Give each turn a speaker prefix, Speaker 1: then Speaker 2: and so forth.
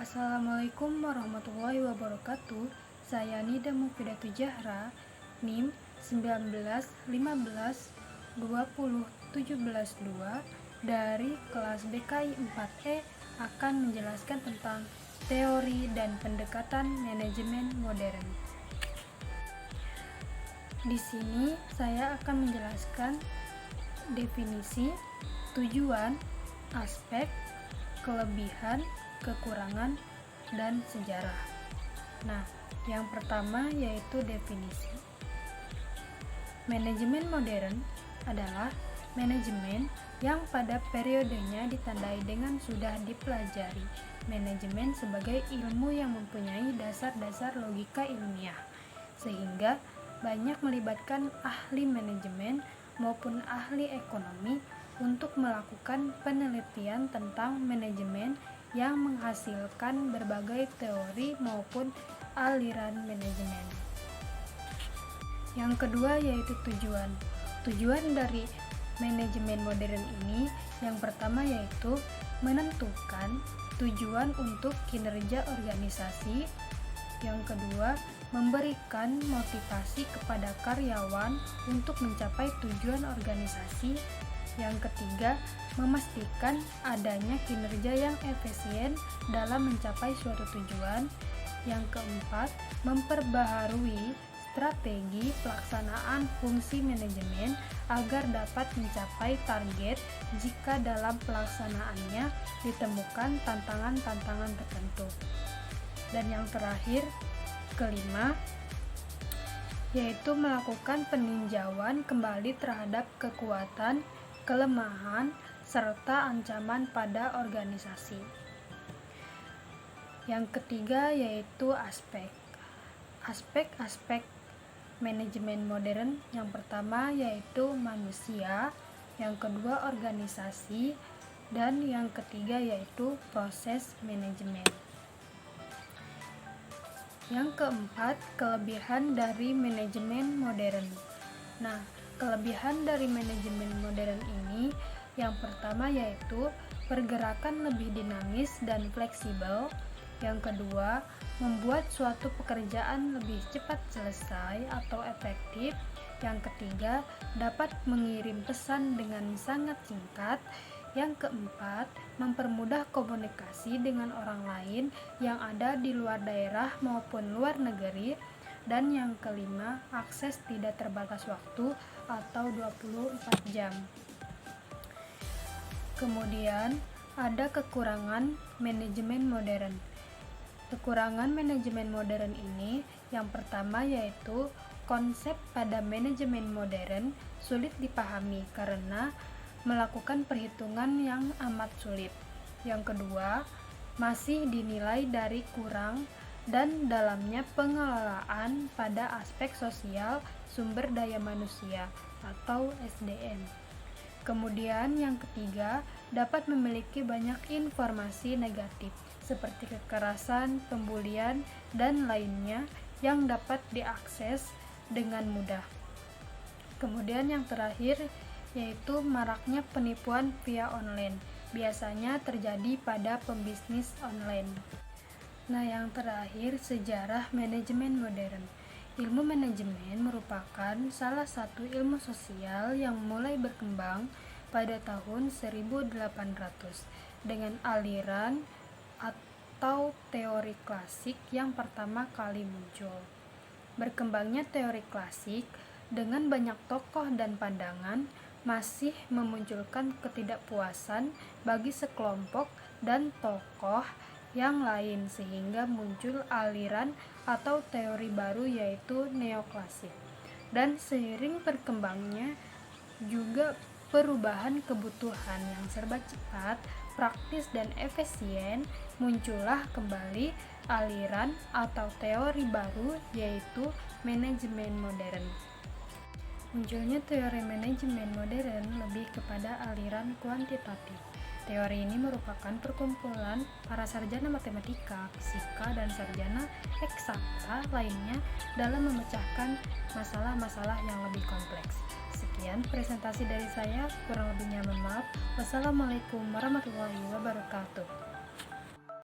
Speaker 1: Assalamualaikum warahmatullahi wabarakatuh. Saya Nida Mufidatu Zahra, NIM 19 15 20 17 2 dari kelas BKI 4E akan menjelaskan tentang teori dan pendekatan manajemen modern. Di sini saya akan menjelaskan definisi, tujuan, aspek, kelebihan, kekurangan, dan sejarah. Nah, yang pertama yaitu definisi. Manajemen modern adalah manajemen yang pada periodenya ditandai dengan sudah dipelajari. Manajemen sebagai ilmu yang mempunyai dasar-dasar logika ilmiah, sehingga banyak melibatkan ahli manajemen maupun ahli ekonomi untuk melakukan penelitian tentang manajemen yang menghasilkan berbagai teori maupun aliran manajemen. Yang kedua yaitu tujuan. Tujuan dari manajemen modern ini yang pertama yaitu menentukan tujuan untuk kinerja organisasi. Yang kedua, memberikan motivasi kepada karyawan untuk mencapai tujuan organisasi. Yang ketiga, memastikan adanya kinerja yang efisien dalam mencapai suatu tujuan. Yang keempat, memperbaharui strategi pelaksanaan fungsi manajemen agar dapat mencapai target jika dalam pelaksanaannya ditemukan tantangan-tantangan tertentu. Dan yang terakhir, kelima, yaitu melakukan peninjauan kembali terhadap kekuatan, kelemahan, serta ancaman pada organisasi. Yang ketiga yaitu aspek. Aspek-aspek manajemen modern yang pertama yaitu manusia, yang kedua organisasi, dan yang ketiga yaitu proses manajemen. Yang keempat, kelebihan dari manajemen modern. Nah, kelebihan dari manajemen modern ini yang pertama yaitu pergerakan lebih dinamis dan fleksibel. Yang kedua, membuat suatu pekerjaan lebih cepat selesai atau efektif. Yang ketiga, dapat mengirim pesan dengan sangat singkat. Yang keempat, mempermudah komunikasi dengan orang lain yang ada di luar daerah maupun luar negeri. Dan yang kelima, akses tidak terbatas waktu atau 24 jam. Kemudian, ada kekurangan manajemen modern. Kekurangan manajemen modern ini yang pertama yaitu konsep pada manajemen modern sulit dipahami karena melakukan perhitungan yang amat sulit. Yang kedua, masih dinilai dari kurang dan dalamnya pengelolaan pada aspek sosial sumber daya manusia atau SDM. Kemudian yang ketiga, dapat memiliki banyak informasi negatif seperti kekerasan, pembulian, dan lainnya yang dapat diakses dengan mudah. Kemudian yang terakhir yaitu maraknya penipuan via online, biasanya terjadi pada pembisnis online. Nah, yang terakhir, sejarah manajemen modern. Ilmu manajemen merupakan salah satu ilmu sosial yang mulai berkembang pada tahun 1800 dengan aliran atau teori klasik yang pertama kali muncul. Berkembangnya teori klasik dengan banyak tokoh dan pandangan masih memunculkan ketidakpuasan bagi sekelompok dan tokoh yang lain sehingga muncul aliran atau teori baru yaitu neoklasik. Dan seiring berkembangnya juga perubahan kebutuhan yang serba cepat, praktis dan efisien, muncullah kembali aliran atau teori baru yaitu manajemen modern. Munculnya teori manajemen modern lebih kepada aliran kuantitatif. Teori ini merupakan perkumpulan para sarjana matematika, fisika, dan sarjana eksakta lainnya dalam memecahkan masalah-masalah yang lebih kompleks. Sekian presentasi dari saya, kurang lebihnya mohon maaf. Wassalamualaikum warahmatullahi wabarakatuh.